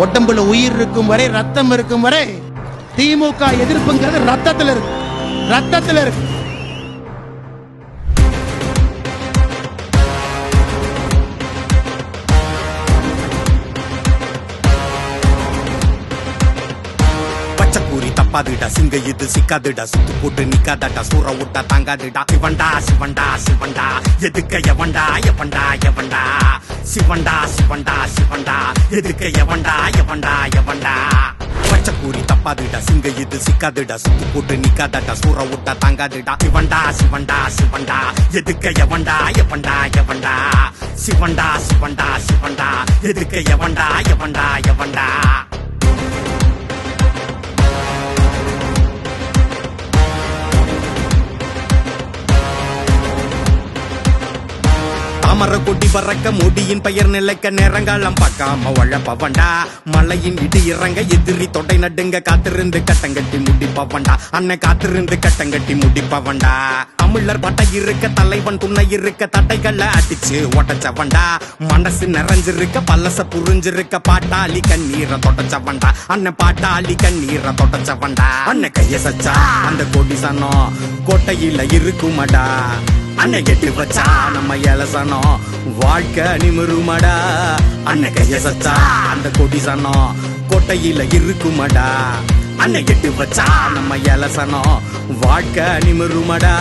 உடம்புல உயிர் இருக்கும் வரை, ரத்தம் இருக்கும் வரை திமுக எதிர்ப்புங்கிறது ரத்தத்தில் இருக்கு, ரத்தத்தில் இருக்கு. பச்சக்கூரி தப்பாதுடா, சிங்க இது சிக்காதுடா, சுத்து போட்டு நிக்காதடா, சூற விட்டா தாங்காதுடா. சிவண்டா சிவண்டா சிவண்டா, எதுக்க எவண்டா எவண்டா எவண்டா, சிவண்டா சிவண்டா சிவண்டா, எதுக்க எவண்டா எவண்டா எவண்டா. பச்சக்கூரி தப்பாதுடா, சிங்க இது சிக்காதுடா, சுத்து போட்டு நிக்காதடா, சூற விட்டா தாங்காதுடா. சிவண்டா சிவண்டா சிவண்டா, எதுக்க எவண்டா எவண்டா எவண்டா, சிவண்டா சிவண்டா சிவண்டா, எதுக்க எவண்டா எவண்டா எவண்டா. தாமர கொடி பறக்க முடியின் பெயர் நிலைக்க நேரங்காலம் பார்க்காம வழப்பவண்டா. மலையின் இடி இறங்க எதிரி தொடை நடுங்க காத்திருந்து கட்டங்கட்டி முடிப்பவண்டா. அண்ணன் காத்திருந்து கட்டங்கட்டி முடிப்பவண்டா. தமிழர் பட்டை இருக்க தலைவன் துணை இருக்க தட்டைகளை அடிச்சு ஒட்டச்சவண்டா. மனசு நிறைஞ்சிருக்க பல்லச புரிஞ்சிருக்க பாட்டாளி கண்ணீரை தொடச்சவண்டா. அண்ணன் பாட்டாளி கண்ணீரை தொடச்சவண்டா. அண்ணன் கைய சச்சா அந்த கொடி சனம் கோட்டையில இருக்குமடா. அண்ணன் கெட்டு வச்சா நம்ம இலசனம் வாழ்க்கை நிமிருமடா. அண்ணன் கைய சச்சா அந்த கொடி சனம் கோட்டையில இருக்குமடா. அண்ணன் கெட்டு வச்சா நம்ம இலசனம் வாழ்க்கை நிமிருமடா.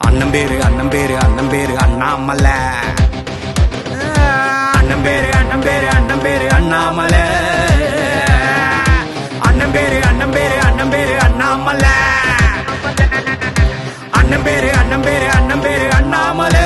அண்ணன் பேரு அண்ணன் பேரு அண்ணன் பேரு அண்ணாமலை. அண்ணன் பேரு அண்ணன் பேரு அண்ணன் பேரு அண்ணாமலை. அண்ணன் பேரு அண்ணன் பேரு அண்ணன் பேரு அண்ணாமலை. அண்ணன் பேரு அண்ணன் பேரு அண்ணன் பேரு அண்ணாமலை.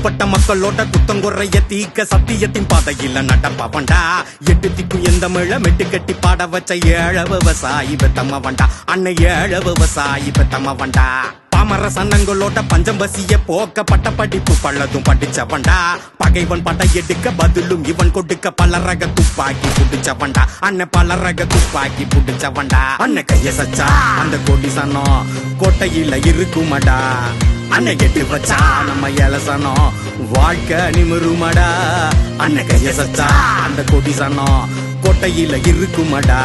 பட்ட மக்களோட குத்தங்குறைய தீக்க சத்தியத்தின் பாதையில நடப்பவண்டா. எட்டு திக்கும் எந்த மிழ மெட்டு கட்டி பாட வச்ச ஏழ விவசாயி பெத்தமவண்டா. அன்னை ஏழ விவசாயி பெத்தமவண்டா. பாமர சன்னங்களோட பஞ்சம் பசிய போக்க பட்ட படிப்பு பள்ளதும் படிச்சவண்டா. பகைவன் பட்ட எடுக்க பதிலும் இவன் கொடுக்க பல ரக துப்பாக்கி புடிச்சவண்டா. அண்ணன் பல ரக துப்பாக்கி புடிச்சவண்டா. அண்ணன் கைய சச்சா அந்த கொடி சனம் கோட்டையில இருக்குமடா. அண்ணன் கெட்டு வச்சா நம்ம இலசனம் வாழ்க்கை நிமிருமடா. அண்ணன் கைய சச்சா அந்த கொடி சனம் கோட்டையில இருக்குமடா.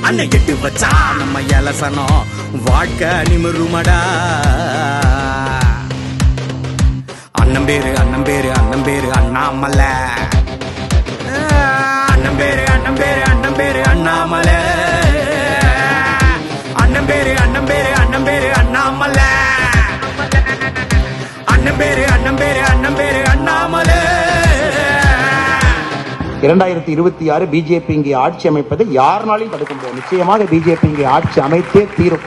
அண்ணன் கெட்டு வச்சா நம்ம இலசனம் வாழ்க்கை நிமிருமடா. அண்ணன் பேரு அண்ணன் பேரு அண்ணன் பேரு அண்ணாமலை. அண்ணன் பேரு அண்ணன் பேரு அண்ணன் பேரு அண்ணாமலை. அண்ணன் பேரு அண்ணன் பேரு அண்ணன் பேரு அண்ணாமலை. அண்ணன் பேரு அண்ணன் பேரு அண்ணன் பேரு அண்ணாமலை. 2026 பிஜேபி இங்கே ஆட்சி அமைப்பதை யாருனாலையும் தடுக்க முடியாது. நிச்சயமாக பிஜேபி இங்கே ஆட்சி அமைத்தே தீரும்.